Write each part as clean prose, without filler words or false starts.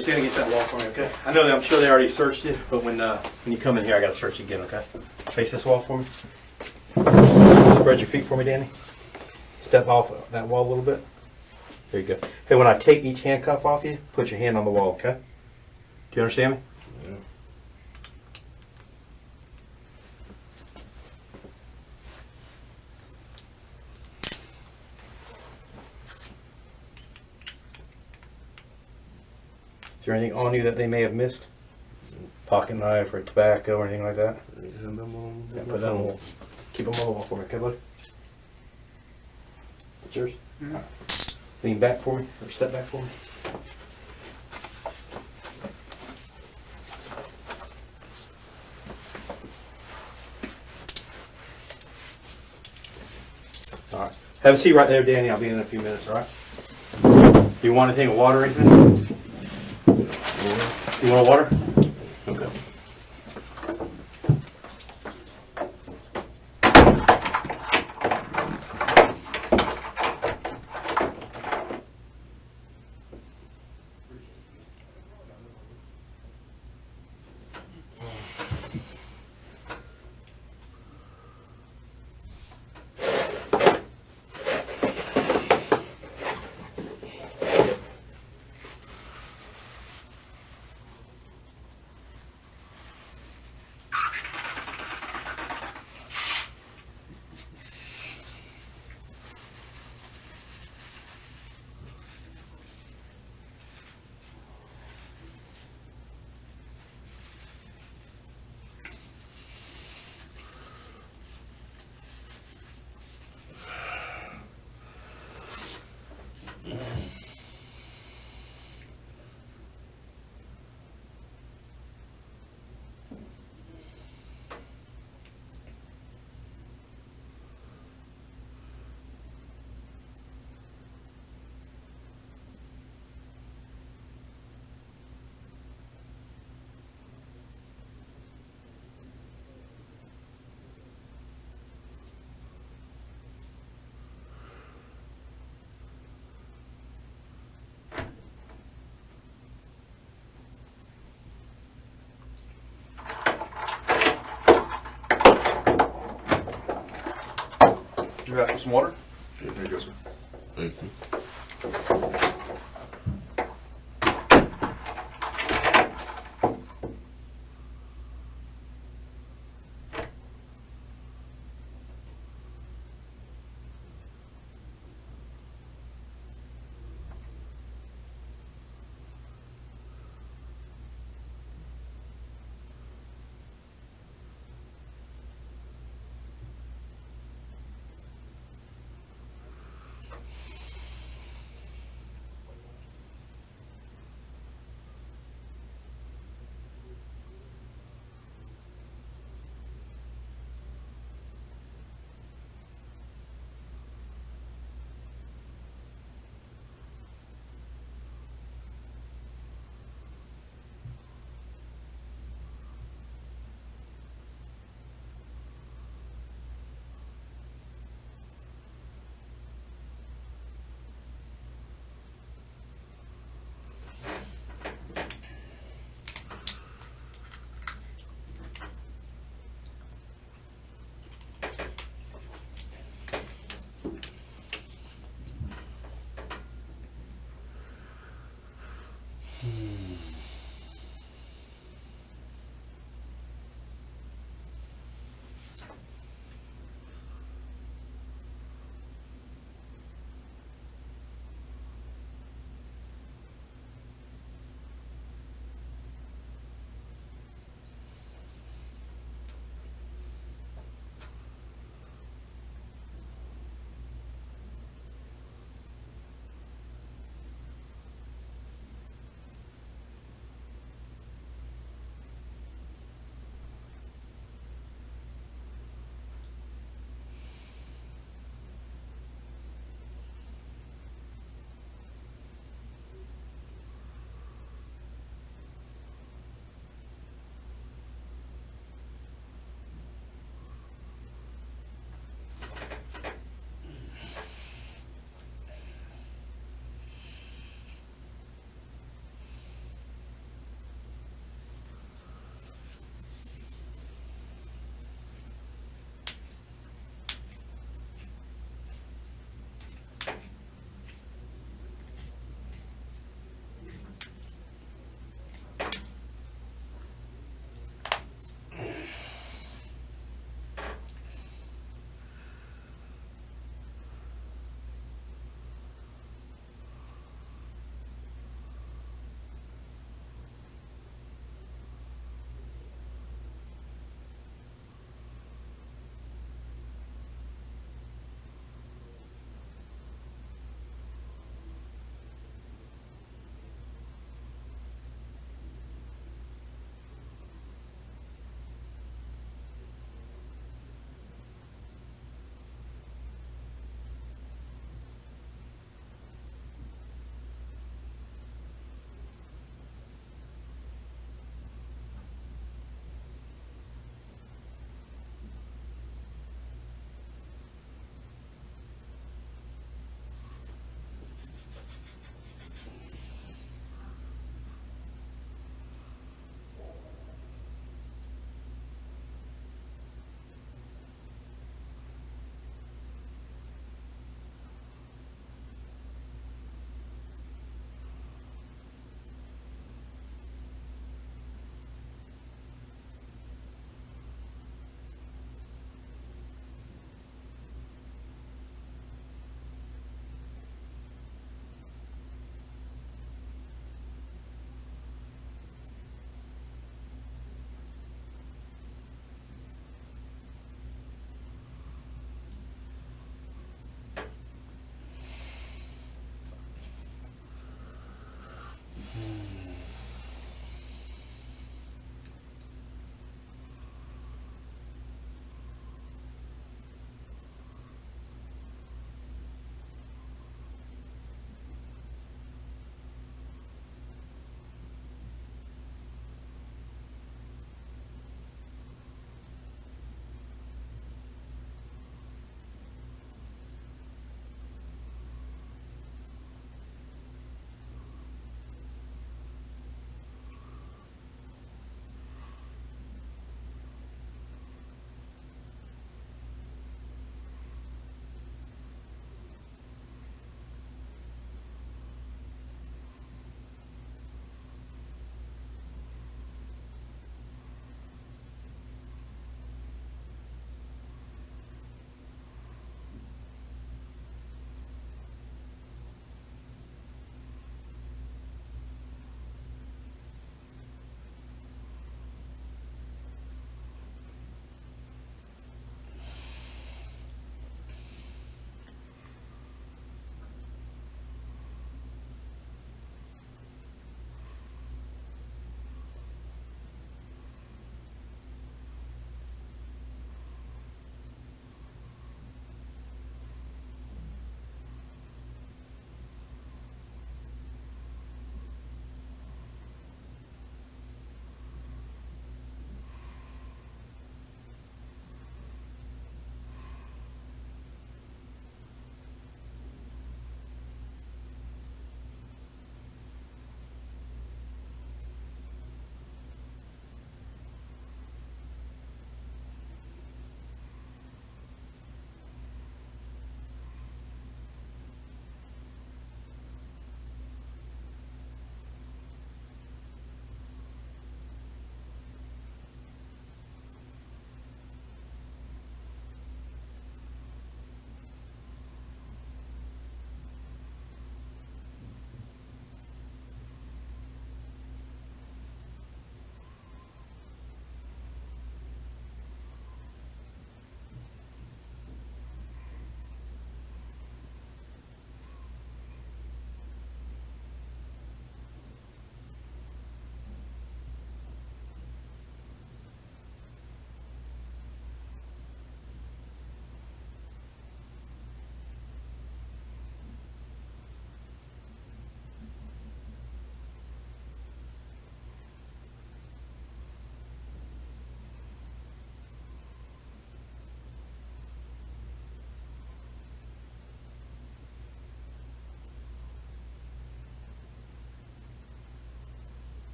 stand against that wall for me, okay? I know that I'm sure they already searched it, but when you come in here, I got to search again, okay? Face this wall for me. Spread your feet for me, Danny. Step off that wall a little bit. There you go. Hey, when I take each handcuff off you, put your hand on the wall, okay? Do you understand me? Yeah. Is there anything on you that they may have missed? Pocket knife or tobacco or anything like that? Yeah, put that on the wall. Keep them on the wall for me, okay, buddy? That's yours? Mm-hmm. Right. Lean back for me, or step back for me. All right. Have a seat right there, Danny. I'll be in a few minutes, all right? Do you want anything, a water or anything? You want a water? Okay. You ask for some water? Yeah, there you go, sir. Thank you.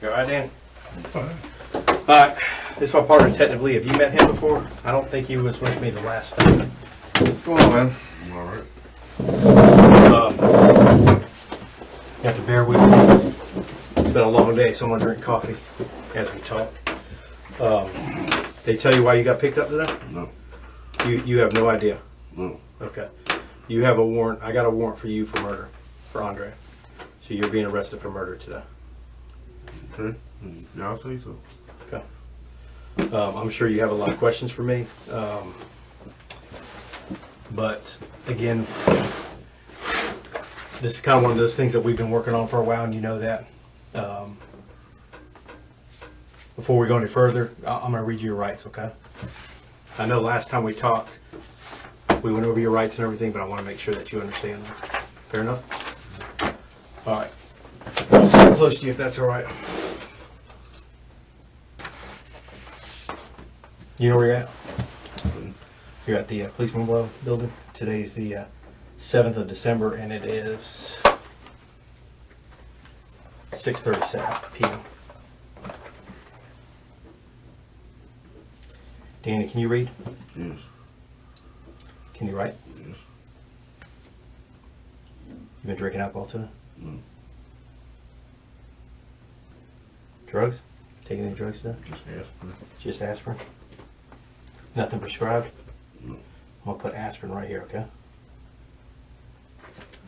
You all right, Dan? Alright, this is my partner, Detective Lee. Have you met him before? I don't think he was with me the last time. What's going on, man? I'm all right. You have to bear with me. It's been a long day, so I'm going to drink coffee as we talk. They tell you why you got picked up today? No. You have no idea? No. Okay. You have a warrant. I got a warrant for you for murder, for Andrea. So you're being arrested for murder today. Okay. Y'all say so. Okay. I'm sure you have a lot of questions for me. But again, this is kind of one of those things that we've been working on for a while, and you know that. Before we go any further, I'm going to read you your rights, okay? I know last time we talked, we went over your rights and everything, but I want to make sure that you understand them. Fair enough? All right. I'll sit close to you if that's all right. You know where you're at? You're at the Police Memorial Building. Today's the 7th of December, and it is 6:37 p.m. Danny, can you read? Yes. Can you write? Yes. You been drinking alcohol today? No. Drugs? Taking any drugs today? Just aspirin. Just aspirin? Nothing prescribed? No. I'm going to put aspirin right here, okay?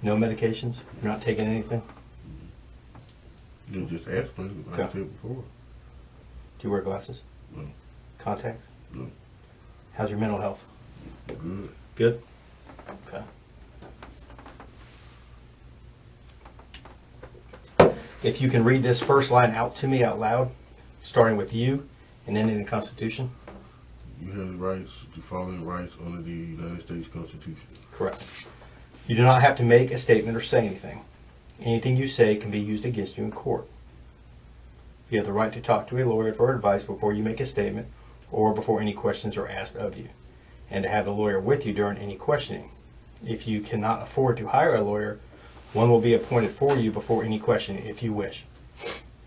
No medications? You're not taking anything? You just aspirin, like I said before. Do you wear glasses? No. Contacts? No. How's your mental health? Good. Good? Okay. If you can read this first line out to me out loud, starting with you and ending in the Constitution. You have the rights, the following rights under the United States Constitution. Correct. You do not have to make a statement or say anything. Anything you say can be used against you in court. You have the right to talk to a lawyer for advice before you make a statement or before any questions are asked of you, and to have the lawyer with you during any questioning. If you cannot afford to hire a lawyer, one will be appointed for you before any questioning if you wish.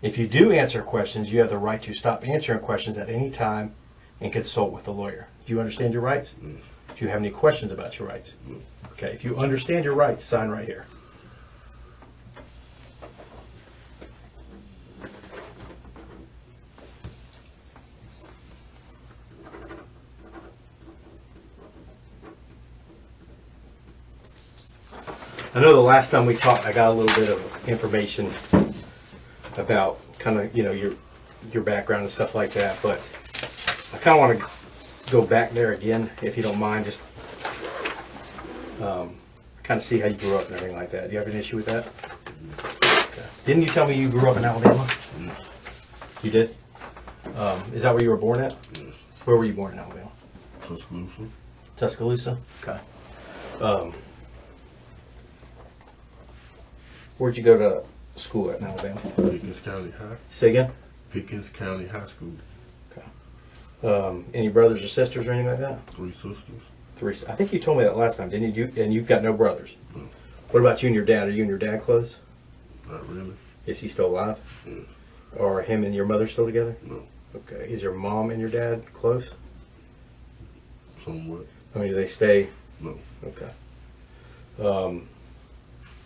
If you do answer questions, you have the right to stop answering questions at any time and consult with the lawyer. Do you understand your rights? Yes. Do you have any questions about your rights? No. Okay, if you understand your rights, sign right here. I know the last time we talked, I got a little bit of information about kind of, you know, your background and stuff like that, but I kind of want to go back there again, if you don't mind, just kind of see how you grew up and everything like that. Do you have an issue with that? Okay. Didn't you tell me you grew up in Alabama? Yes. You did? Is that where you were born at? Yes. Where were you born in Alabama? Tuscaloosa. Tuscaloosa? Okay. Where'd you go to school at in Alabama? Pickens County High. Say again? Pickens County High School. Okay. Any brothers or sisters or anything like that? 3 sisters. 3. I think you told me that last time, didn't you? And you've got no brothers. No. What about you and your dad? Are you and your dad close? Not really. Is he still alive? Yes. Or are him and your mother still together? No. Okay. Is your mom and your dad close? Somewhat. I mean, do they stay? No. Okay.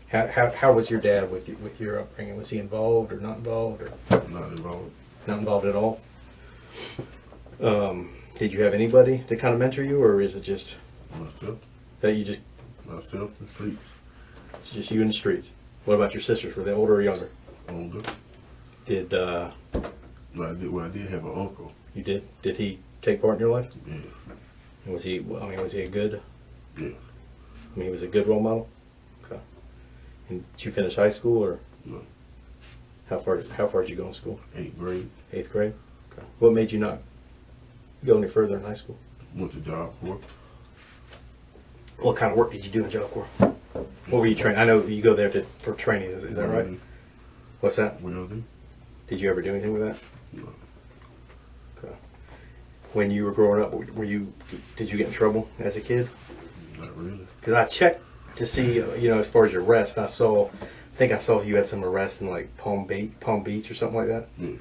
How was your dad with your upbringing? Was he involved or not involved? Or Not involved. not involved at all? Did you have anybody to kind of mentor you, or is it just Myself. that you just The streets. it's just you in the streets? What about your sisters? Were they older or younger? Older. Did I did have an uncle. you did he take part in your life? Yeah. And was he? I mean, was he a good? Yeah. I mean, he was a good role model. Okay. And did you finish high school, or No. how far did you go in school? 8th grade. 8th grade. Okay. What made you not go any further in high school? Went to Job Corps. What kind of work did you do in Job Corps? What were you training? I know you go there for training. Is that right? What's that? Welding. Did you ever do anything with that? No. Okay. When you were growing up, did you get in trouble as a kid? Not really. Because I checked to see, as far as your arrest, I saw think I saw you had some arrests in like Palm Beach or something like that. Yes.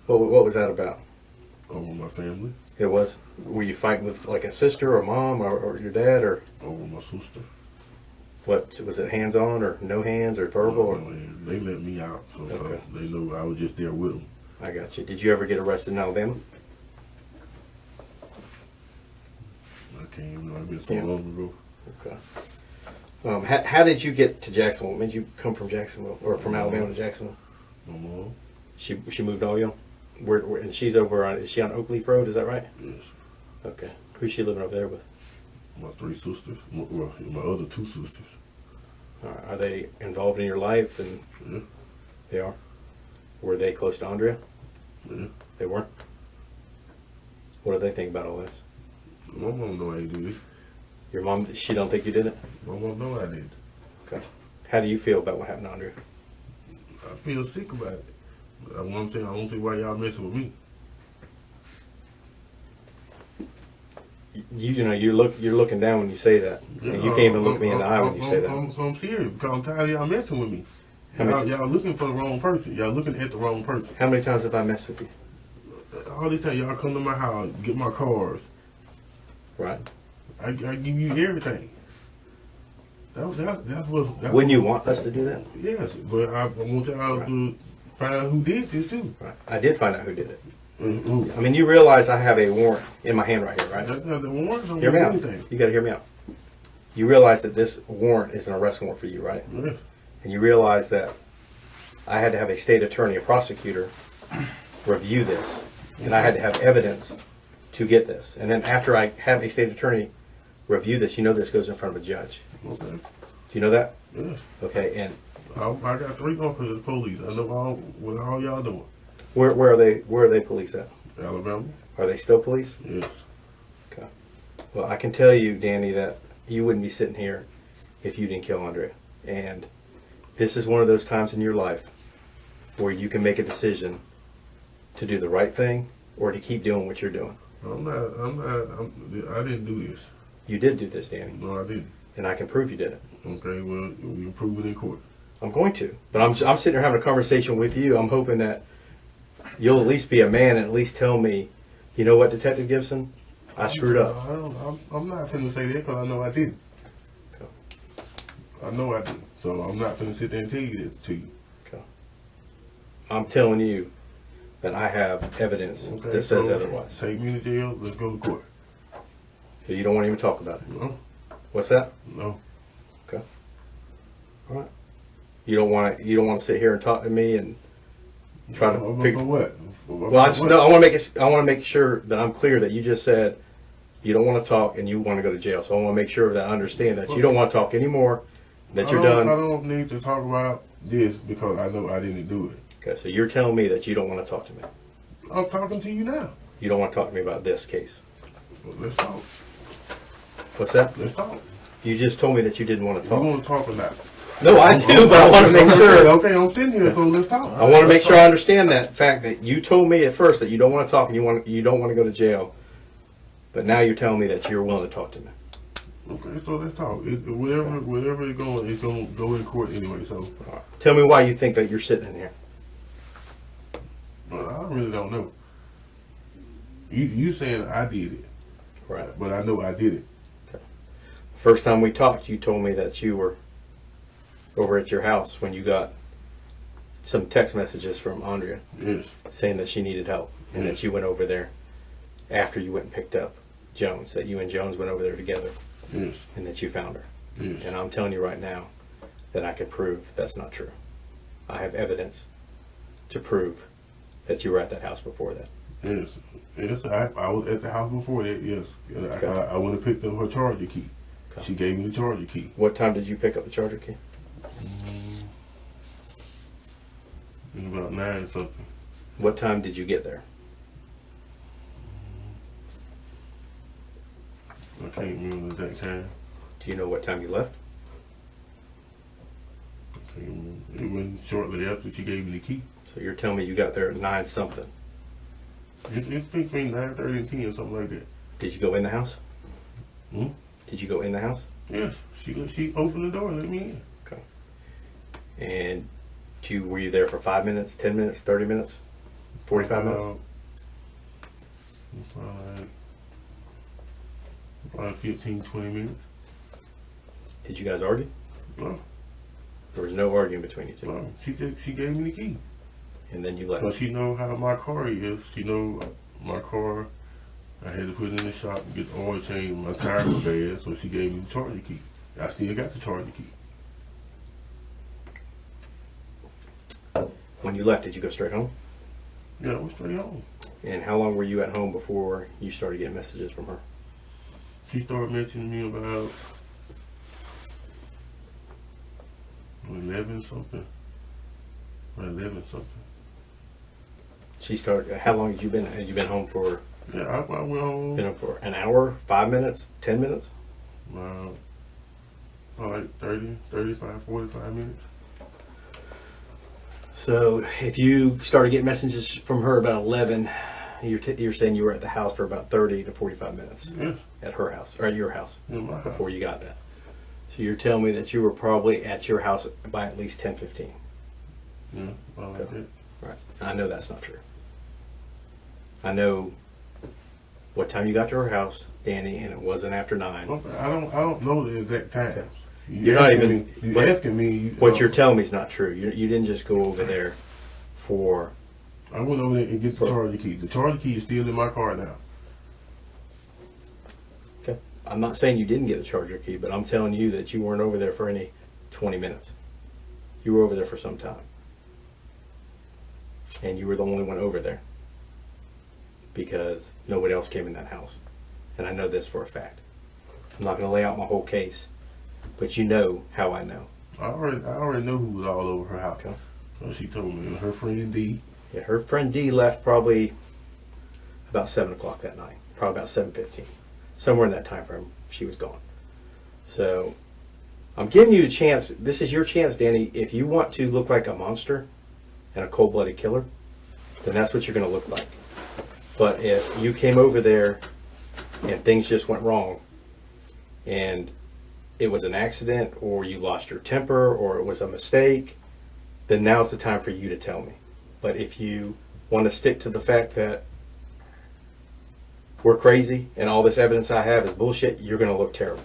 What was that about? Over my family. It was. Were you fighting with like a sister or mom or your dad or? Over my sister. What was it? Hands on or no hands or verbal? Or? No, man. They let me out, so Okay. they know I was just there with them. I got you. Did you ever get arrested in Alabama? I can't even know. I've been so Yeah. long ago. Okay. How did you get to Jacksonville? What made you come from Jacksonville or from Alabama to Jacksonville? My mom. She moved all you. And she's over on. Is she on Oak Leaf Road? Is that right? Yes. Okay. Who's she living over there with? My 3 sisters. Well, my other 2 sisters. Are they involved in your life? And Yeah. they are. Were they close to Andrea? Yeah. They weren't. What do they think about all this? My mom know I ain't do this. Your mom, she don't think you did it? My mom know I did. Okay. How do you feel about what happened to Andrea? I feel sick about it. That's what I'm saying. I don't see why y'all messing with me. You know, you're looking down when you say that. Yeah, And you can't even look me in the eye when you say that. I'm serious because I'm tired of y'all messing with me. Y'all looking for the wrong person. Y'all looking at the wrong person. How many times have I messed with you? All this time y'all come to my house, get my cars. Right. I give you everything. That's what. Wouldn't you want us to do that? Yes, but I want y'all to find who did this too. Right. I did find out who did it. Who? I mean, you realize I have a warrant in my hand right here, right? The warrants don't Hear me mean out. anything. You got to hear me out. You realize that this warrant is an arrest warrant for you, right? Yeah. And you realize that I had to have a state attorney, a prosecutor, review this, and I had to have evidence to get this. And then after I have a state attorney review this, you know this goes in front of a judge. Okay. Do you know that? Yes. Okay. And I got 3 uncles in the police. I know what all y'all doing. where are they? Where are they police at? Alabama. Are they still police? Yes. Okay. Well, I can tell you, Danny, that you wouldn't be sitting here if you didn't kill Andrea. And this is one of those times in your life where you can make a decision to do the right thing or to keep doing what you're doing. I didn't do this. You did do this, Danny. No, I didn't. And I can prove you did it. Okay, well, we can prove it in court. I'm going to. But I'm sitting here having a conversation with you. I'm hoping that you'll at least be a man and at least tell me, you know what, Detective Gibson? I screwed up. I'm not finna say that because I know I didn't. Okay. I know I didn't. So I'm not finna sit there and tell you that to you. Okay. I'm telling you that I have evidence that says otherwise. Take me to jail. Let's go to court. So you don't want to even talk about it? No. What's that? No. Okay. All right. You don't want to sit here and talk to me and try to figure. For what? Well, I want to make sure that I'm clear that you just said you don't want to talk and you want to go to jail. So I want to make sure that I understand that you don't want to talk anymore. That you're done. I don't need to talk about this because I know I didn't do it. Okay, so you're telling me that you don't want to talk to me. I'm talking to you now. You don't want to talk to me about this case. Well, let's talk. What's that? Let's talk. You just told me that you didn't want to You talk. want to talk or not? No, I do, but I want to make sure. Okay, I'm sitting here, so let's talk. I want to make sure I understand that fact that you told me at first that you don't want to talk and you don't want to go to jail, but now you're telling me that you're willing to talk to me. Okay, so let's talk. Whatever it's going to go in court anyway. So, All right. Tell me why you think that you're sitting in here. well, I really don't know. You saying I did it, Right. but I know I did it. First time we talked, you told me that you were over at your house when you got some text messages from Andrea Yes. saying that she needed help and that you went over there after you went and picked up Jones, that you and Jones went over there together Yes. and that you found her. Yes. And I'm telling you right now that I can prove that's not true. I have evidence to prove that you were at that house before that. Yes. Yes. I was at the house before that. Yes. Okay. I went and picked up her charger key. Okay. She gave me the charger key. What time did you pick up the charger key? It was about 9 something. What time did you get there? I can't remember the exact time. Do you know what time you left? I can't remember. It wasn't shortly after she gave me the key. So you're telling me you got there at 9 something. It's between 9:30 and 10 or something like that. Did you go in the house? Hmm? Did you go in the house? Yes. She opened the door and let me in. Okay. And were you there for 5 minutes, 10 minutes, 30 minutes, 45 minutes? About 15, 20 minutes. Did you guys argue? No, There was no arguing between you two. no. She gave me the key. And then you left. But she know how my car is. She know my car. I had to put it in the shop and get the oil change. My tire was bad, so she gave me the charger key. I still got the charger key. When you left, did you go straight home? Yeah, I went straight home. And how long were you at home before you started getting messages from her? She started mentioning me about 11 something. 11 something. She started. How long had you been? Had you been home for? Yeah, I went home. Been home for an hour, 5 minutes, 10 minutes? Like 30, 35, 45 minutes. So if you started getting messages from her about 11, you're saying you were at the house for about 30 to 45 minutes. Yes. At her house or at your house In my house. before you got that. So you're telling me that you were probably at your house by at least 10:15. Yeah, like Okay. that. Right. I know that's not true. I know what time you got to her house, Danny, and it wasn't after 9. Okay, I don't know the exact times. Okay. You're not even. You're asking me. What you're telling me is not true. You didn't just go over there for. I went over there and get the charger key. The charger key is still in my car now. Okay. I'm not saying you didn't get the charger key, but I'm telling you that you weren't over there for any 20 minutes. You were over there for some time. And you were the only one over there. Because nobody else came in that house. And I know this for a fact. I'm not going to lay out my whole case, but you know how I know. I already know who was all over her house. Okay. So she told me it was her friend D. Yeah, her friend D left probably about 7 o'clock that night. Probably about 7:15. Somewhere in that time frame, she was gone. So I'm giving you a chance. This is your chance, Danny. If you want to look like a monster and a cold-blooded killer, then that's what you're going to look like. But if you came over there and things just went wrong and it was an accident or you lost your temper or it was a mistake, then now's the time for you to tell me. But if you want to stick to the fact that we're crazy and all this evidence I have is bullshit, you're going to look terrible.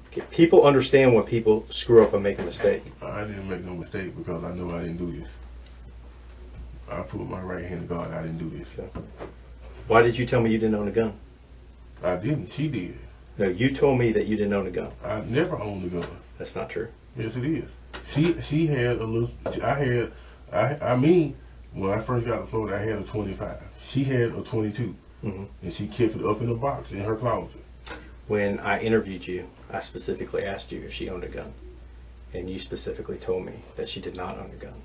Okay, people understand when people screw up and make a mistake. I didn't make no mistake because I know I didn't do this. I put my right hand to God. I didn't do this. So, why did you tell me you didn't own a gun? I didn't. She did. No, you told me that you didn't own a gun. I never owned a gun. That's not true. Yes, it is. She had a little. I mean, when I first got to Florida, I had a 25. She had a 22, Mm-hmm. and she kept it up in a box in her closet. When I interviewed you, I specifically asked you if she owned a gun, and you specifically told me that she did not own a gun.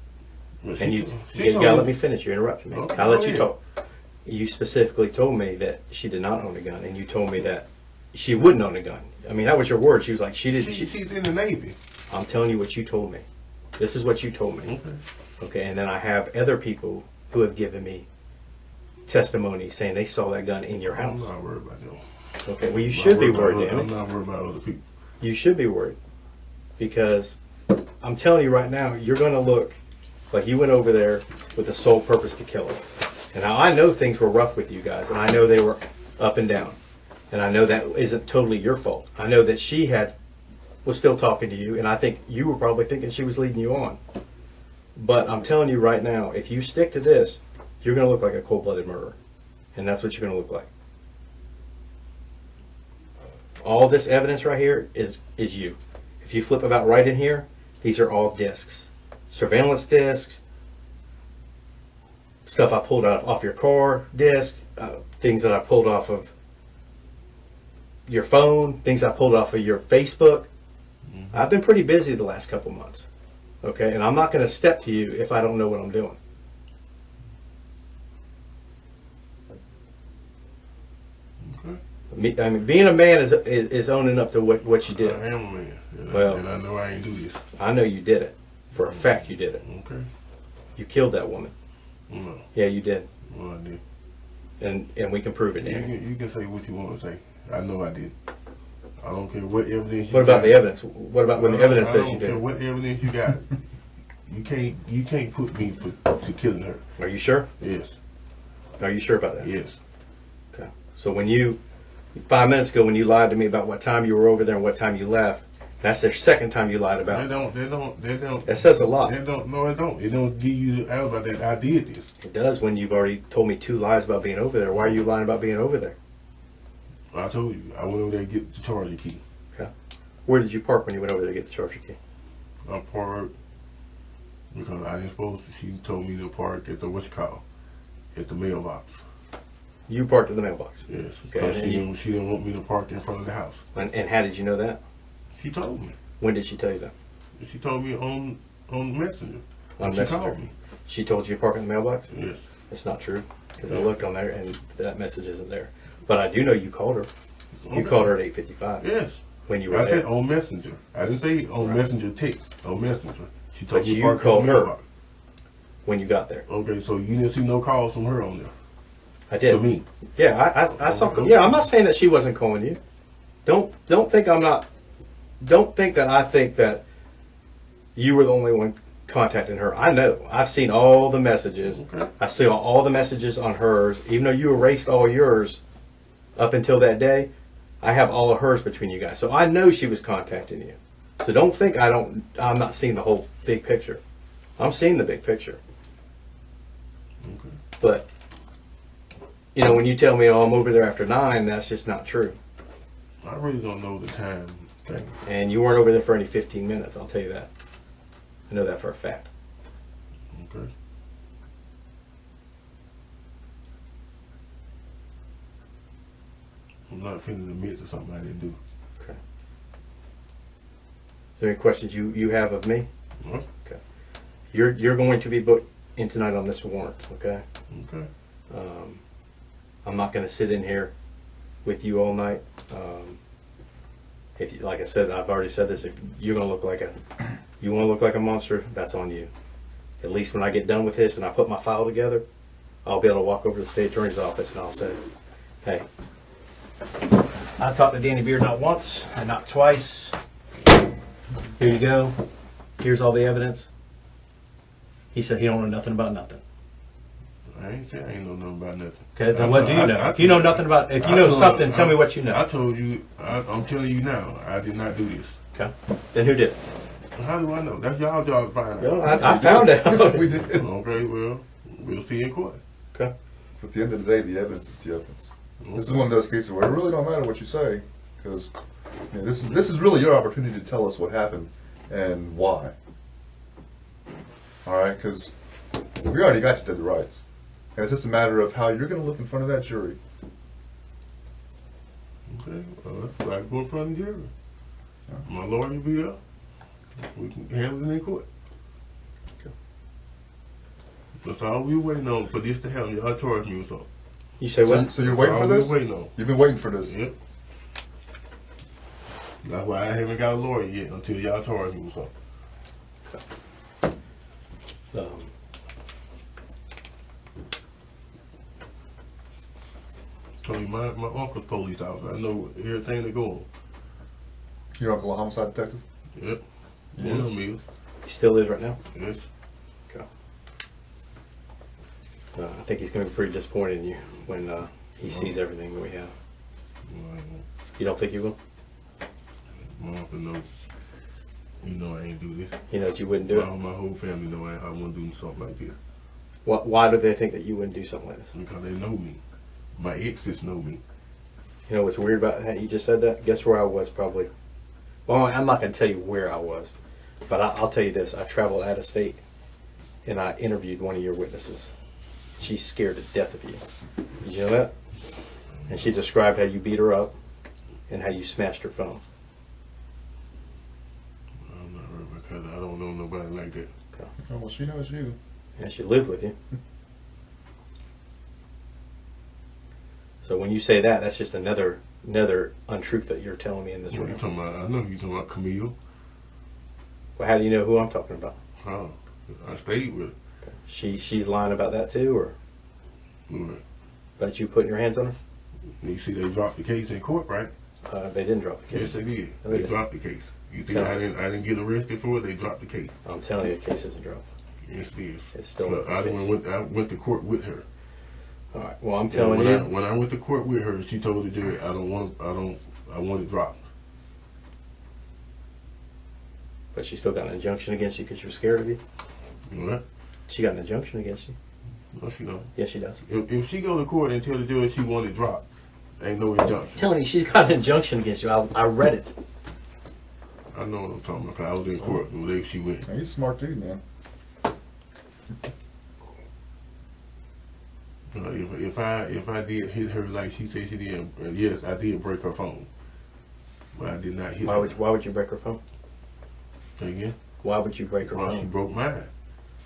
But And you told gotta let me finish. You interrupted me. Okay, I'll let go you ahead. talk. You specifically told me that she did not own a gun, and you told me that she wouldn't own a gun. I mean, that was your word. She was like, she didn't. She's in the Navy. I'm telling you what you told me. This is what you told me. Okay. Okay, and then I have other people who have given me testimony saying they saw that gun in your I'm house. not worried about them. Okay, well, you I'm should not be worried worried, about- I'm Danny. not worried about other people. You should be worried. Because I'm telling you right now, you're going to look like you went over there with the sole purpose to kill her. And now I know things were rough with you guys, and I know they were up and down. And I know that isn't totally your fault. I know that she was still talking to you, and I think you were probably thinking she was leading you on. But I'm telling you right now, if you stick to this, you're going to look like a cold-blooded murderer. And that's what you're going to look like. All this evidence right here is you. If you flip about right in here, these are all discs. Surveillance discs, stuff I pulled off your car disc, things that I pulled off of your phone, things I pulled off of your Facebook. Mm-hmm. I've been pretty busy the last couple months. Okay, and I'm not going to step to you if I don't know what I'm doing. Okay. I mean, being a man is owning up to what you did. I am a man. And, Well- and I know I ain't do this. I know you did it. For a fact, you did it. Okay. You killed that woman. No. Yeah, you did. No, I did. And we can prove it, You Danny. can say what you want to say. I know I did. I don't care what evidence. What about the evidence? What about when the evidence says you I don't care did? what evidence you got. You can't put me to killing her. Are you sure? Yes. Are you sure about that? Yes. Okay. So when you 5 minutes ago when you lied to me about what time you were over there and what time you left, that's the second time you lied about. They don't. That says a lot. They don't. No, it don't. It don't give you the alibi that I did this. It does when you've already told me 2 lies about being over there. Why are you lying about being over there? I told you. I went over there to get the charger key. Okay. Where did you park when you went over there to get the charger key? I parked because I ain't supposed to. She told me to park at the at the mailbox. You parked in the mailbox. Yes. Okay. Because she didn't want me to park in front of the house. And how did you know that? She told me. When did she tell you that? She told me on Messenger. On she Messenger. called me. She told you to park in the mailbox? Yes. That's not true. Because I looked on there and that message isn't there. But I do know you called her. You called her at 8:55. Yes. When you were I there. said on Messenger. I didn't say on Messenger text. On Messenger. She told But me you to park called in the her. mailbox. When you got there. Okay, so you didn't see no calls from her on there. I did. To me. Yeah, I saw. Okay. Yeah, I'm not saying that she wasn't calling you. Don't think I'm not. Don't think that I think that you were the only one contacting her. I know. I've seen all the messages. Okay. I see all the messages on hers. Even though you erased all yours up until that day, I have all of hers between you guys. So I know she was contacting you. So don't think I'm not seeing the whole big picture. I'm seeing the big picture. Okay. But when you tell me, "Oh, I'm over there after 9," that's just not true. I really don't know the time thing. And you weren't over there for any 15 minutes. I'll tell you that. I know that for a fact. Okay. I'm not finna admit to something I didn't do. Okay. Is there any questions you have of me? Huh? Okay. You're going to be booked in tonight on this warrant. Okay. Okay. I'm not going to sit in here with you all night. If you, like I said, I've already said this. If you're going to look like a monster, that's on you. At least when I get done with this and I put my file together, I'll be able to walk over to the state attorney's office and I'll say, "Hey, I talked to Danny Beard not once and not twice. Here you go. Here's all the evidence." He said he don't know nothing about nothing. I ain't say I ain't know nothing about nothing. Okay, then what do you know? If you know nothing about, if you know something, tell me what you know. I told you. I'm telling you now. I did not do this. Okay. Then who did it? How do I know? That's y'all job to find out. Well, I found out. We did. Okay, well, we'll see in court. Okay. So at the end of the day, the evidence is the evidence. This is one of those cases where it really don't matter what you say, because this is really your opportunity to tell us what happened and why. All right, because we already got you dead to rights, and it's just a matter of how you're going to look in front of that jury. Okay, I go in front of the jury. My lawyer will be up. We can handle it in court. Okay. That's all we waiting on for this to happen. Y'all charge me with something. You say what? So you're That's waiting all for we this? waiting on. You've been waiting for this. Yep. That's why I haven't got a lawyer yet until y'all charge me with something. Told you my uncle's police officer. I know everything that go on. Your uncle, a homicide detective? Yep. Yes. One of them is. He still is right now. Yes. Okay. I think he's going to be pretty disappointed in you when he sees everything that we have. You don't think he will? My uncle knows. You know I ain't do this. He knows you wouldn't do it. My whole family know I wouldn't do something like this. Why do they think that you wouldn't do something like this? Because they know me. My exes know me. You know what's weird about that? You just said that? Guess where I was probably? Well, I'm not going to tell you where I was, but I'll tell you this. I traveled out of state, and I interviewed one of your witnesses. She's scared to death of you. Did you know that? And she described how you beat her up and how you smashed her phone. I'm not worried because I don't know nobody like that. Okay. Oh, well, she knows you. And she lived with you. So when you say that, that's just another untruth that you're telling me in this What room. you talking about? I know you talking about Camille. Well, how do you know who I'm talking about? Oh, I stayed with her. Okay. She's lying about that too, or Good. about you putting your hands on her? You see they dropped the case in court, right? They didn't drop the Yes, case. they did. No, they They didn't. dropped the case. You think No. I didn't get arrested for it? They dropped the case. I'm telling you, the case isn't dropped. Yes, it is. It's still But a case. I went to court with her. All right. Well, I'm And telling when you. when I went to court with her, she told the jury, I want it dropped. But she still got an injunction against you because you were scared of you. What? She got an injunction against you. No, she don't. Yes, she does. If she go to court and tell the judge she want it dropped, ain't no injunction. Telling you, she's got an injunction against you. I read it. I know what I'm talking about. 'Cause I was in court the day she went. He's a smart dude, man. If I did hit her like she said she did, yes, I did break her phone, but I did not hit her. Why would you break her phone? Say again? Why would you break her Well, she phone? broke mine.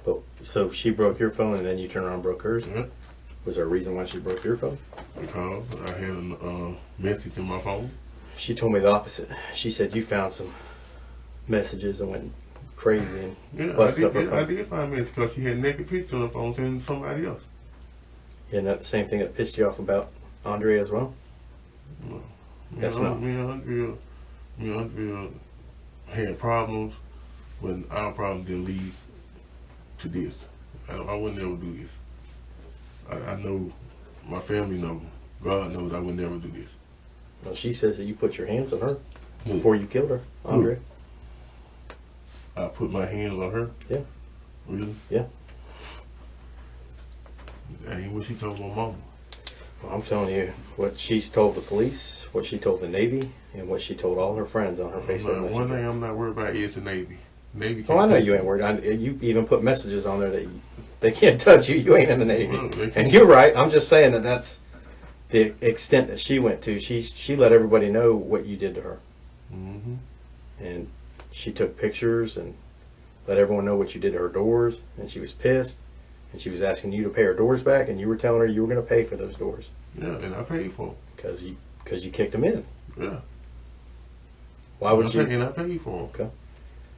But, so she broke your phone and then you turned around and broke hers? Yeah, Was there a reason why she broke your phone? because I had a message in my phone. She told me the opposite. She said you found some messages and went crazy and Yeah, busted up her phone. I did find message because she had naked pictures on her phone sending to somebody else. Isn't that the same thing that pissed you off about Andrea as well? No. That's not. Me and Andrea had problems, but our problems didn't lead to this. I would never do this. I know, my family knows, God knows I would never do this. Well, she says that you put your hands on her Who? before you killed her, Andrea. I put my hands on her. Yeah. Really? Yeah. That ain't what she told my mama. Well, I'm telling you what she's told the police, what she told the Navy, and what she told all her friends on her Facebook One Messenger. thing I'm not worried about is the Navy. Navy can't Well, I know touch you me. ain't worried. You even put messages on there that they can't touch you. You ain't in the Navy. Well, they And can't. you're right. I'm just saying that that's the extent that she went to. She let everybody know what you did to her. Mm-hmm. And she took pictures and let everyone know what you did to her doors. And she was pissed. And she was asking you to pay her doors back. And you were telling her you were going to pay for those doors. Yeah, and I paid for them. Because you kicked them in. Yeah. Why would you? And I paid for them. Okay.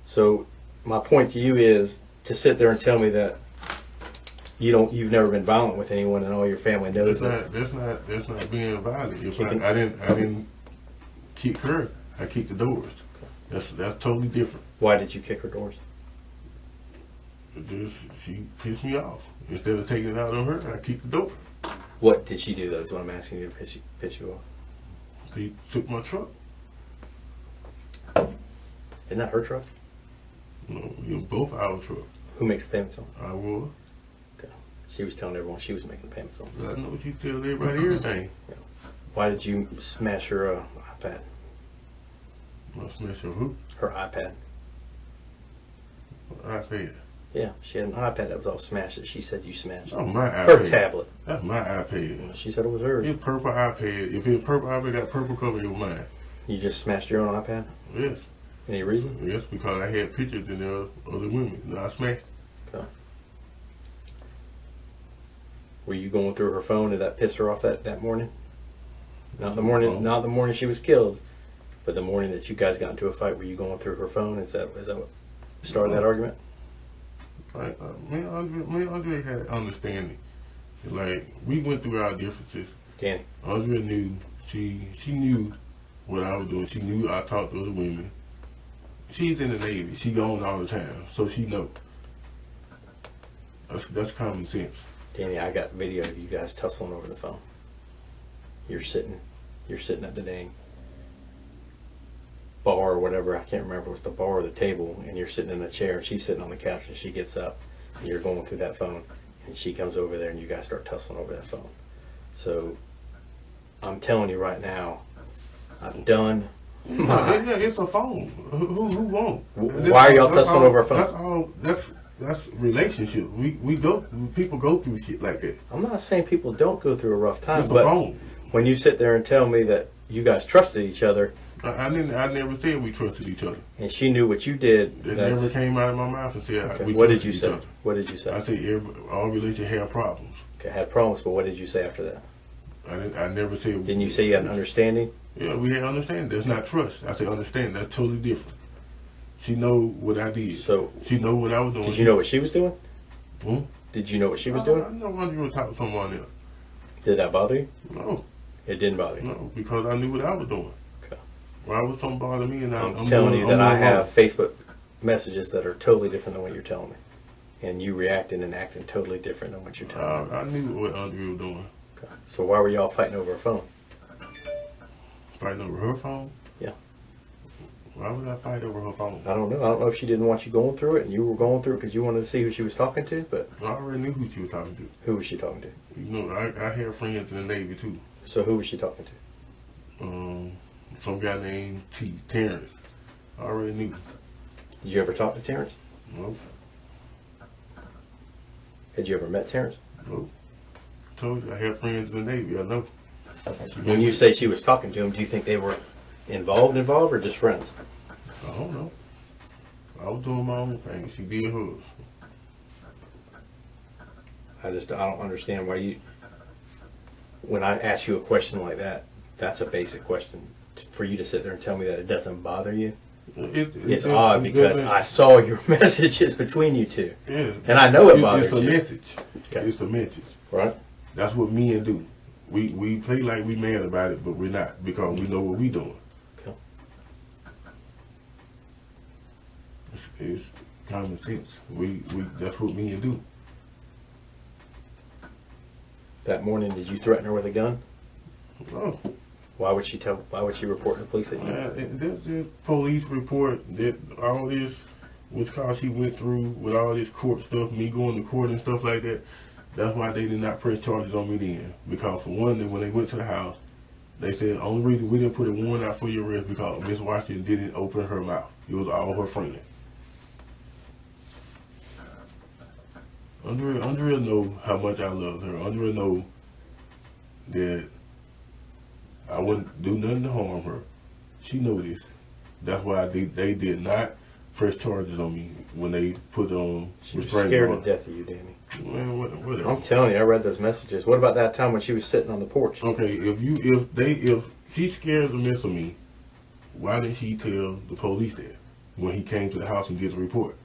So my point to you is to sit there and tell me that you've never been violent with anyone and all your family knows that. That's not being violent. If I didn't kick her, I kicked the doors. That's totally different. Why did you kick her doors? She pissed me off. Instead of taking it out on her, I kicked the door. What did she do though is what I'm asking you to piss you off. She took my truck. Isn't that her truck? No, it was both our truck. Who makes the payments on? I was. Okay. She was telling everyone she was making the payments on. I know she tell everybody everything. Why did you smash her iPad? I smashed her who? Her iPad. iPad. Yeah, she had an iPad that was all smashed that she said you smashed. That's my iPad. Her tablet. That's my iPad. She said it was hers. It's purple iPad. If it's purple iPad, got purple cover, it was mine. You just smashed your own iPad? Yes. Any reason? Yes, because I had pictures in there of the women. And I smashed it. Okay. Were you going through her phone? Did that piss her off that morning? Not the morning. Not the morning she was killed, but the morning that you guys got into a fight. Were you going through her phone? Is that what started that argument? Like, me and Andre had understanding. Like, we went through our differences. Danny. Andrea knew, she knew what I was doing. She knew I talked to other women. She's in the Navy. She gone all the time, so she know. That's common sense. Danny, I got video of you guys tussling over the phone. You're sitting at the dang bar or whatever. I can't remember if it was the bar or the table, and you're sitting in a chair, and she's sitting on the couch, and she gets up, and you're going through that phone, and she comes over there, and you guys start tussling over that phone. So, I'm telling you right now, I've done Yeah, it's a phone. Who won't? Why are y'all tussling over a phone? That's all. That's relationship. People go through shit like that. I'm not saying people don't go through a rough time, It's a but phone. when you sit there and tell me that you guys trusted each other, I never said we trusted each other. and she knew what you did, It that's, never came out of my mouth and said okay. we What trusted did you each say? other. What did you say? I said all relationships have problems. Okay, I had problems, but what did you say after that? I never said. Didn't you say you had an understanding? Yeah, we had understanding. There's not trust. I said understand. That's totally different. She know what I did. So, She know what I was doing. did you know what she was doing? Hmm? Did you know what she was I doing? know when you were talking to someone else. Did that bother you? No, It didn't bother you. no, because I knew what I was doing. Okay. Why would something bother me? And I'm I'm telling doing- you that I'm I doing have wrong. Facebook messages that are totally different than what you're telling me. And you reacting and acting totally different than what you're telling me. I knew what Andrea was doing. Okay. So why were y'all fighting over a phone? Fighting over her phone? Yeah. Why would I fight over her phone? I don't know. I don't know if she didn't want you going through it and you were going through it because you wanted to see who she was talking to, but I already knew who she was talking to. who was she talking to? You know, I had friends in the Navy too. So who was she talking to? Some guy named Terrence. I already knew. Did you ever talk to Terrence? Nope. Had you ever met Terrence? Nope. Told you I had friends in the Navy. I know. When you say she was talking to him, do you think they were involved or just friends? I don't know. I was doing my own thing. She did hers. I don't understand why you, when I ask you a question like that, that's a basic question. For you to sit there and tell me that it doesn't bother you, it's odd because I saw your messages between you two. Yeah, And I know it bothers It's a you. message. Okay. It's a message. Right? That's what men do. We play like we mad about it, but we're not because we know what we doing. Okay. It's common sense. We that's what men do. That morning, did you threaten her with a gun? Oh, Why would she report to the police that you? the police report that all this was because she went through with all this court stuff, me going to court and stuff like that. That's why they did not press charges on me then. Because for one, when they went to the house, they said the only reason we didn't put a warrant out for your arrest because Miss Washington didn't open her mouth. It was all her friends. Andrea know how much I love her. Andrea know that I wouldn't do nothing to harm her. She know this. That's why they did not press charges on me when they put on She was restraining scared to order. death of you, Danny. Man, whatever. I'm telling you, I read those messages. What about that time when she was sitting on the porch? Okay, if she's scared to mess with me, why didn't she tell the police that when he came to the house and did the report?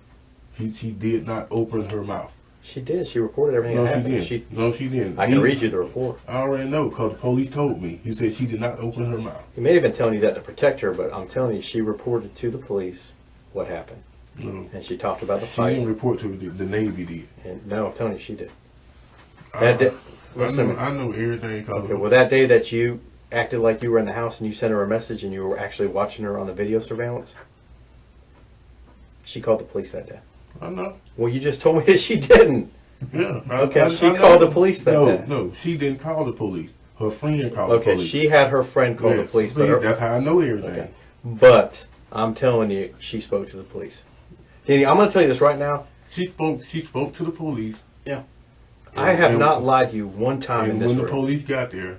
She did not open her mouth. She did. She reported everything No, that she happened. didn't. No, she didn't. I can read you the report. I already know because the police told me. He said she did not open her mouth. He may have been telling you that to protect her, but I'm telling you, she reported to the police what happened. No. And she talked about the She didn't fight. report to the Navy did. And no, I'm telling you, she did. I That day, listen to me. I know everything. Okay, well, that day that you acted like you were in the house and you sent her a message and you were actually watching her on the video surveillance, she called the police that day. I know. Well, you just told me that she didn't. Yeah. Okay, she know. called the police that day. No, she didn't call the police. Her friend called the Okay, police. she had her friend call the Yes, police, see, but that's how I know everything. okay. But I'm telling you, she spoke to the police. Danny, I'm going to tell you this right now. She spoke to the police. Yeah. I have and- not lied to you one time in And this when the room. police got there,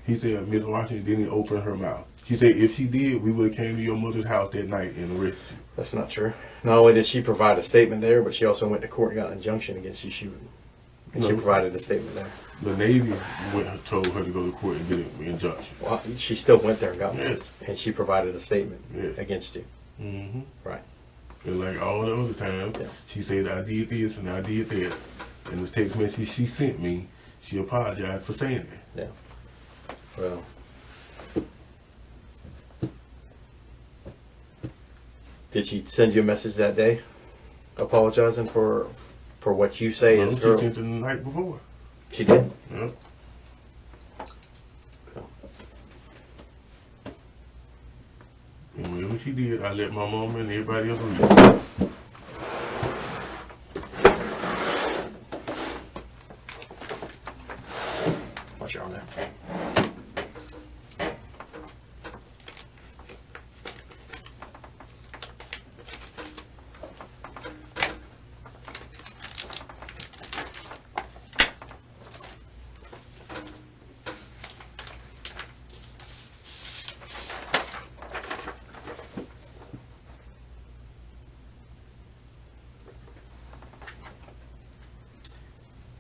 he said Miss Washington didn't open her mouth. She said if she did, we would have came to your mother's house that night and arrested you. That's not true. Not only did she provide a statement there, but she also went to court and got an injunction against you. She No. provided a statement there. The Navy told her to go to court and get an injunction. Well, she still went there and got one. Yes. And she provided a statement Yes. against you. Mm-hmm. Right. And like all the other times, Yeah. she said I did this and I did that. And the text message she sent me, she apologized for saying that. Yeah. Well. Did she send you a message that day apologizing for what you say No, is she her? sent it the night before. She did? Yep. Okay. And whatever she did, I let my mom and everybody else read. What's your arm there?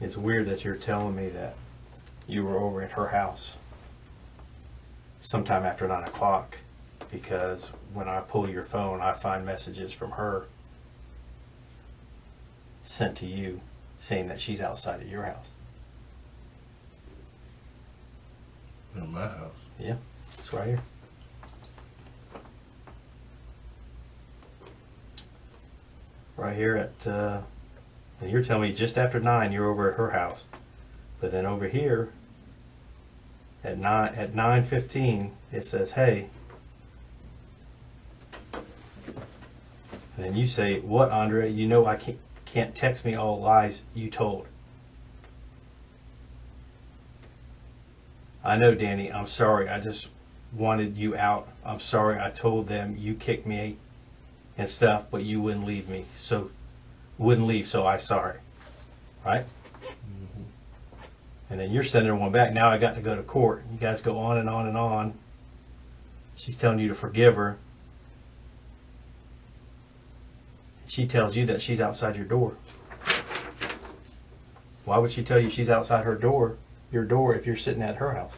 It's weird that you're telling me that you were over at her house sometime after 9 o'clock, because when I pull your phone, I find messages from her sent to you saying that she's outside of your house. In my house. Yeah, it's right here. right here at, and you're telling me just after 9 you're over at her house. But then over here at 9:15 it says, hey. And then you say, what, Andrea? You know I can't text me all lies you told. I know, Danny. I'm sorry. I just wanted you out. I'm sorry. I told them you kicked me and stuff, but you wouldn't leave me. So I'm sorry. Right? Mm-hmm. And then you're sending her one back. Now I got to go to court. You guys go on and on and on. She's telling you to forgive her. She tells you that she's outside your door. Why would she tell you she's outside her door, your door, if you're sitting at her house?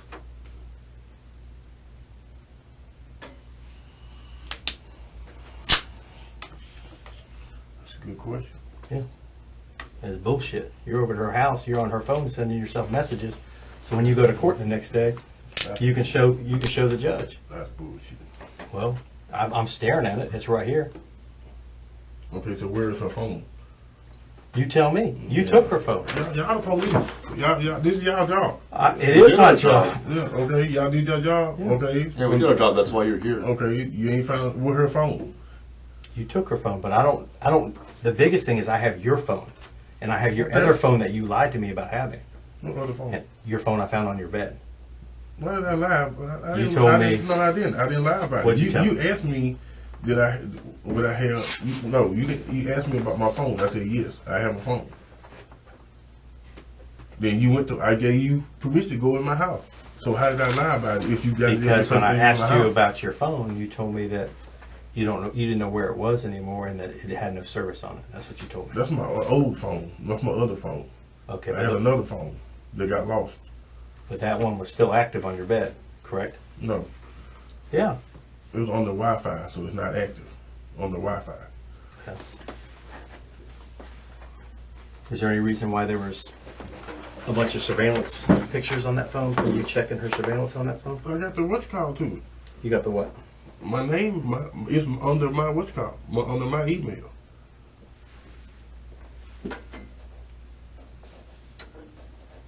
That's a good question. Yeah. It's bullshit. You're over at her house, you're on her phone sending yourself messages. So when you go to court the next day, you can show the judge. That's bullshit. Well, I'm staring at it. It's right here. Okay, so where is her phone? You tell me. You took her phone. Y'all the police. Y'all, this is y'all job. It is my job. Yeah, okay, y'all did your job. Yeah. Okay. Yeah, we did our job. That's why you're here. Okay, you ain't found with her phone. You took her phone, but I don't. The biggest thing is I have your phone, and I have your other phone that you lied to me about having. What other phone? And your phone I found on your bed. Why did I lie? You told me. No, I didn't. I didn't lie about What'd it. you tell me? You asked me, would I have? No, you didn't. You asked me about my phone. I said yes, I have a phone. Then you went to. I gave you permission to go in my house. So how did I lie about it? If you got Because when I asked you about your phone, you told me that you didn't know where it was anymore, and that it had no service on it. That's what you told me. That's my old phone. That's my other phone. Okay, I have another phone that got lost. but that one was still active on your bed, correct? No, Yeah. it was on the Wi-Fi, so it's not active on the Wi-Fi. Okay. Is there any reason why there was a bunch of surveillance pictures on that phone? Were you checking her surveillance on that phone? I got the what's called to it. You got the what? My name is under my what's called under my email.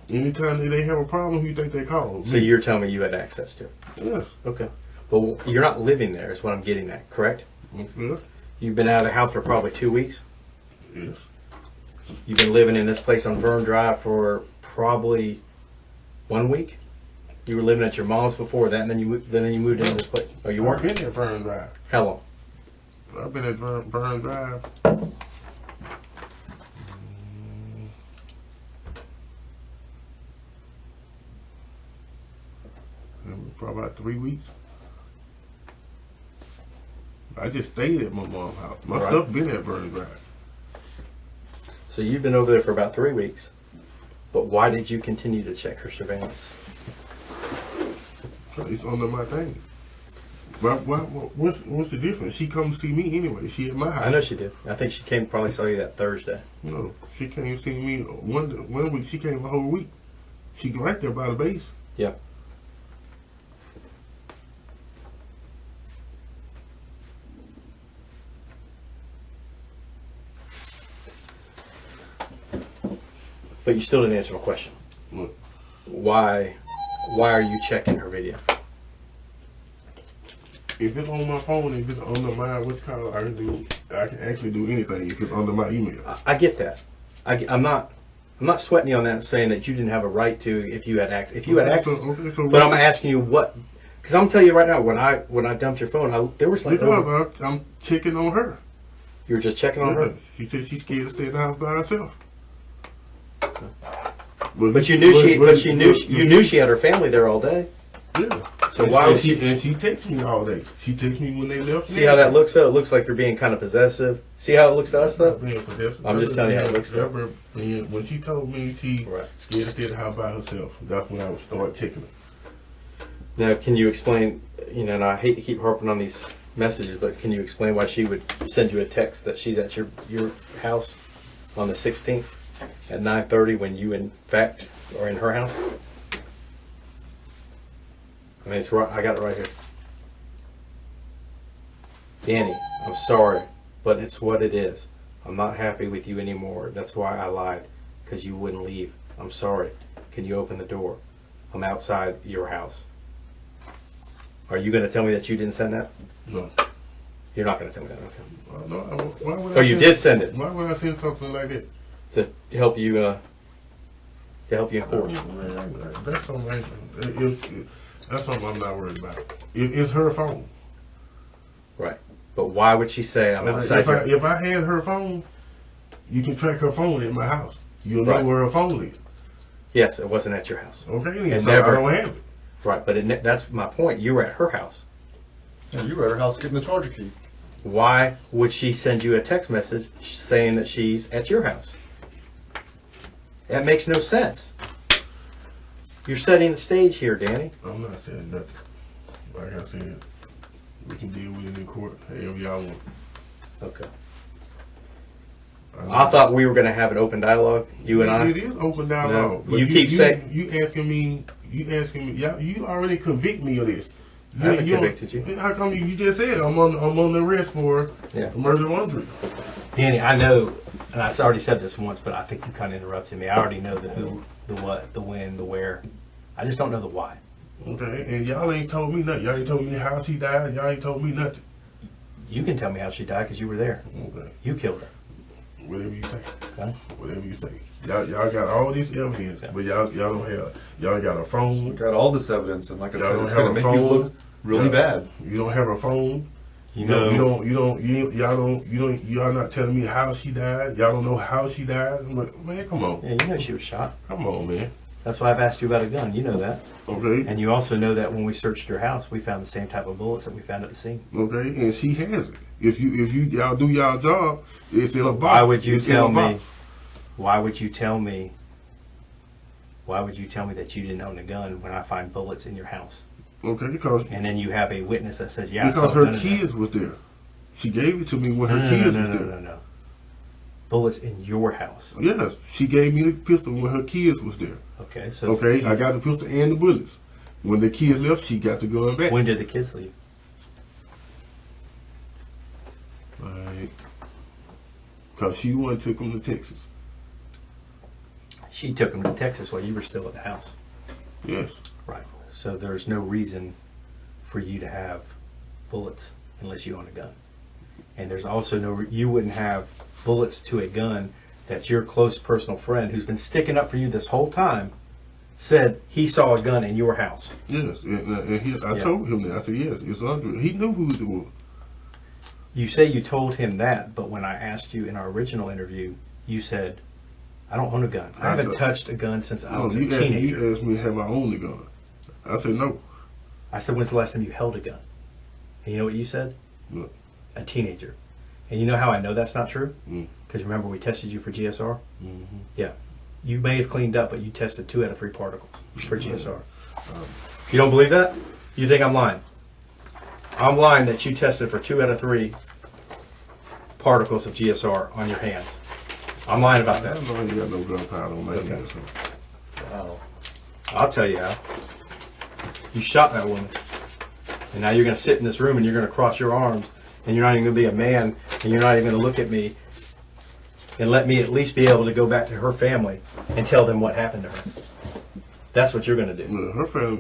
Anytime they have a problem, who you think they call? So you're telling me you had access to it? Yes. Okay. Well, you're not living there is what I'm getting at, correct? Yes. You've been out of the house for probably 2 weeks. Yes. You've been living in this place on Vern Drive for probably 1 week. You were living at your mom's before that, and then you moved into this place. Oh, you I've weren't? been at Vern Drive. How long? I've been at Vern Drive. Probably about 3 weeks. I just stayed at my mom's house. My Right. stuff been at Vern Drive. So you've been over there for about 3 weeks. But why did you continue to check her surveillance? It's under my thing. What's the difference? She comes see me anyway. She at my house. I know she did. I think she came probably saw you that Thursday. No, she came see me one week. She came the whole week. She right there by the base. Yeah. But you still didn't answer my question. What? Why are you checking her video? If it's on my phone, if it's under my what's called, I can actually do anything if it's under my email. I get that. I'm not sweating you on that, saying that you didn't have a right to if you had access. If you had access, but I'm asking you what. Because I'm telling you right now, when I dumped your phone, there was like I'm checking on her. you were just checking on her. She said she's scared to stay at the house by herself. But you knew she had her family there all day. Yeah. So why would she texts me all day. She texts me when they left. See how that looks though? It looks like you're being kind of possessive. See how it looks to us though? I'm just telling you how it looks though. When she told me she scared to stay at the house by herself, that's when I would start checking her. Now, can you explain, and I hate to keep harping on these messages, but can you explain why she would send you a text that she's at your house on the 16th at 9:30 when you in fact are in her house? I mean, it's right. I got it right here. Danny, I'm sorry, but it's what it is. I'm not happy with you anymore. That's why I lied, because you wouldn't leave. I'm sorry. Can you open the door? I'm outside your house. Are you going to tell me that you didn't send that? No. You're not going to tell me that, okay? No, why would Oh, you did send it Why would I send something like that? to help you in court. That's something. That's something I'm not worried about. It's her phone. Right. But why would she say I'm outside If I had her phone, you can track her phone at my house. You'll know Right. where her phone is. Yes, it wasn't at your house. Okay, then. And So never- I don't have it. Right, but that's my point. You were at her house. Yeah, you were at her house getting the charger key. Why would she send you a text message saying that she's at your house? That makes no sense. You're setting the stage here, Danny. I'm not saying nothing. Like I said, we can deal with it in court however y'all want. Okay. I thought we were going to have an open dialogue, you and I. It is open dialogue. No, but you keep saying- you asking me. You already convict me of this. I haven't convicted you. How come you just said I'm on the arrest for murder one drill? Danny, I know, and I've already said this once, but I think you kind of interrupted me. I already know the who, the what, the when, the where. I just don't know the why. Okay, and y'all ain't told me nothing. Y'all ain't told me how she died. Y'all ain't told me nothing. You can tell me how she died because you were there. Okay, You killed her. whatever you say. Okay? Whatever you say. Y'all got all this evidence, but y'all don't have. Y'all got a We phone. got all this evidence, and like I Y'all said, don't it's have going to a make you phone. look really bad. You don't have a phone. Y'all not telling me how she died. Y'all don't know how she died. I'm like, man, come on. Yeah, you know she was shot. Come on, man. That's why I've asked you about a gun. You know that. Okay. And you also know that when we searched your house, we found the same type of bullets that we found at the scene. Okay, and she has it. If y'all do y'all job, it's in a box. Why would you It's in a tell me? box. Why would you tell me? Why would you tell me that you didn't own a gun when I find bullets in your house? Okay, because And then you have a witness that says, "Yeah, I saw a her gun in there." kids was there. She gave it to me when her No, kids no, was no, there. no, no. Bullets in your house. Yes, she gave me the pistol when her kids was there. Okay, so Okay, I got the pistol and the bullets. When the kids left, she got the gun back. when did the kids leave? Right. Because she the one took them to Texas. She took them to Texas while you were still at the house. Yes. Right. So there's no reason for you to have bullets unless you own a gun. And there's also you wouldn't have bullets to a gun that your close personal friend who's been sticking up for you this whole time said he saw a gun in your house. Yes, and I told him that. I said, yes, it's under. He knew who it was. You say you told him that, but when I asked you in our original interview, you said, I don't own a gun. I haven't touched a gun since I was a teenager. You asked me, have I owned a gun? I said, no. I said, when's the last time you held a gun? And you know what you said? No. A teenager. And you know how I know that's not true? Mm. Because remember we tested you for GSR? Mm-hmm. Yeah. You may have cleaned up, but you tested 2 out of 3 particles for GSR. You don't believe that? You think I'm lying? I'm lying that you tested for 2 out of 3 particles of GSR on your hands. I'm lying about I that. don't know you got no gunpowder on my Okay. hands. So. Wow. I'll tell you how. You shot that woman. And now you're going to sit in this room and you're going to cross your arms and you're not even going to be a man and you're not even going to look at me and let me at least be able to go back to her family and tell them what happened to her. That's what you're going to do. Well,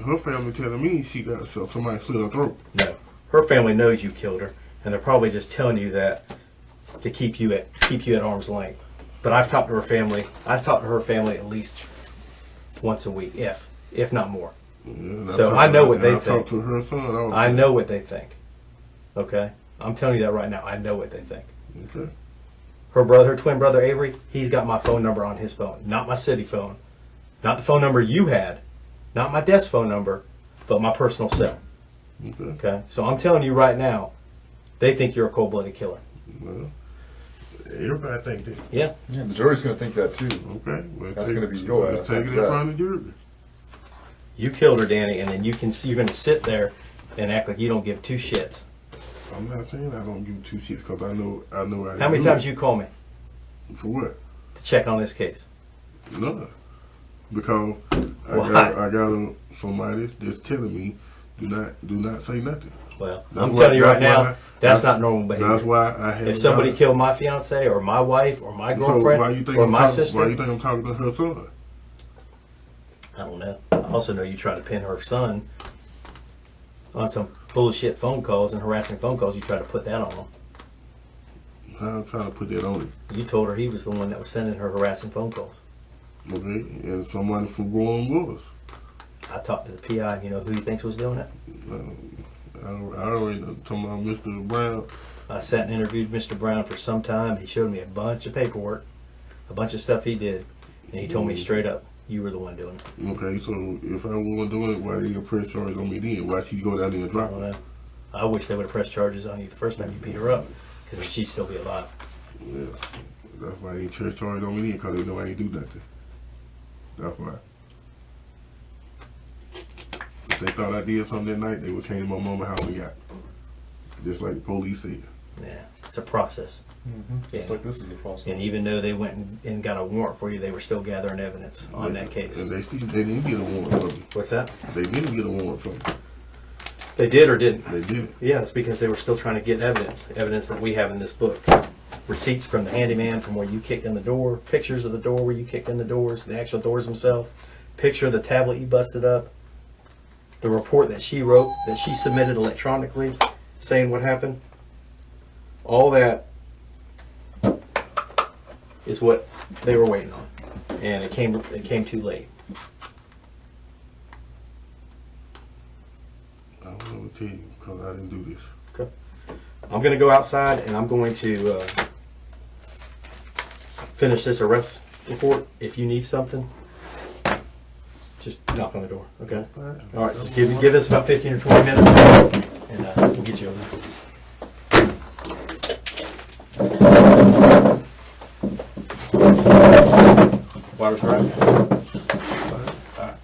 her family telling me she got somebody slit her throat. No. Her family knows you killed her and they're probably just telling you that to keep you at arm's length. But I've talked to her family. I've talked to her family at least once a week, if not more. Yeah, So I know what they I think. talked to her son. I know what they think. Okay? I'm telling you that right now. I know what they think. Okay. Her twin brother Avery, he's got my phone number on his phone. Not my city phone. Not the phone number you had. Not my desk phone number, but my personal cell. Okay. Okay? So I'm telling you right now, they think you're a cold-blooded killer. Well, everybody think that. Yeah. Yeah, the jury's going to think that too. Okay. Well, That's gonna be your ass Take it after in that. front of the jury. You killed her, Danny, and then you're going to sit there and act like you don't give 2 shits. I'm not saying I don't give 2 shits because I know I didn't How many do times it. you call me For what? to check on this case? None. Because Why? I got somebody that's telling me do not say nothing. Well, That's I'm why- telling you right that's why- now, that's not normal behavior. That's why I have. If somebody killed my fiance or my wife or my girlfriend why you think or I'm my talking, sister, Why you think I'm talking to her son? I don't know. I also know you try to pin her son on some bullshit phone calls and harassing phone calls. You try to put that on him. I'm trying to put that on him. You told her he was the one that was sending her harassing phone calls. Okay, and someone from growing was. I talked to the PI. You know who he thinks was doing it? I already know. Talking about Mr. Brown. I sat and interviewed Mr. Brown for some time. He showed me a bunch of paperwork, a bunch of stuff he did, and he told me straight up, you were the one doing it. Okay, so if I wasn't doing it, why did you press charges on me then? Why she go down there and I drop don't it? know. I wish they would have pressed charges on you the first time you beat her up, because then she'd still be alive. Yeah, that's why they press charges on me then, because they know I ain't do nothing. That's why. If they thought I did something that night, they would came to my mama's house and got it. Just like the police said. Yeah, it's a process. It's like this is a process. And even though they went and got a warrant for you, they were still gathering evidence on that case. And they didn't get a warrant from me. What's that? They didn't get a warrant from me. They did or didn't? They didn't. Yeah, it's because they were still trying to get evidence that we have in this book. Receipts from the handyman from where you kicked in the door, pictures of the door where you kicked in the doors, the actual doors themselves, picture of the tablet you busted up, the report that she wrote, that she submitted electronically, saying what happened. All that is what they were waiting on, and it came too late. I don't know what to tell you because I didn't do this. Okay. I'm going to go outside and I'm going to finish this arrest report. If you need something, just knock on the door. Okay. All right. Just give us about 15 or 20 minutes, and we'll get you over there. Water's right. All right.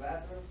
bathroom?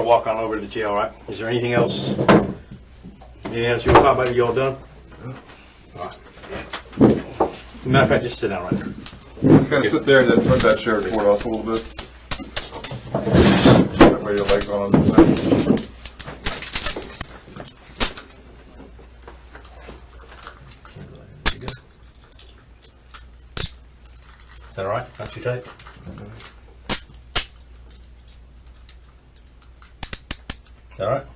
gonna walk on over to the jail, all right? Is there anything else? Anything else you want to talk about? You all done? All right. Matter of fact, just sit down right there. Just kind of sit there and then turn that chair toward us a little bit. That way your legs on. Is that all right? Not too tight? Is that all right?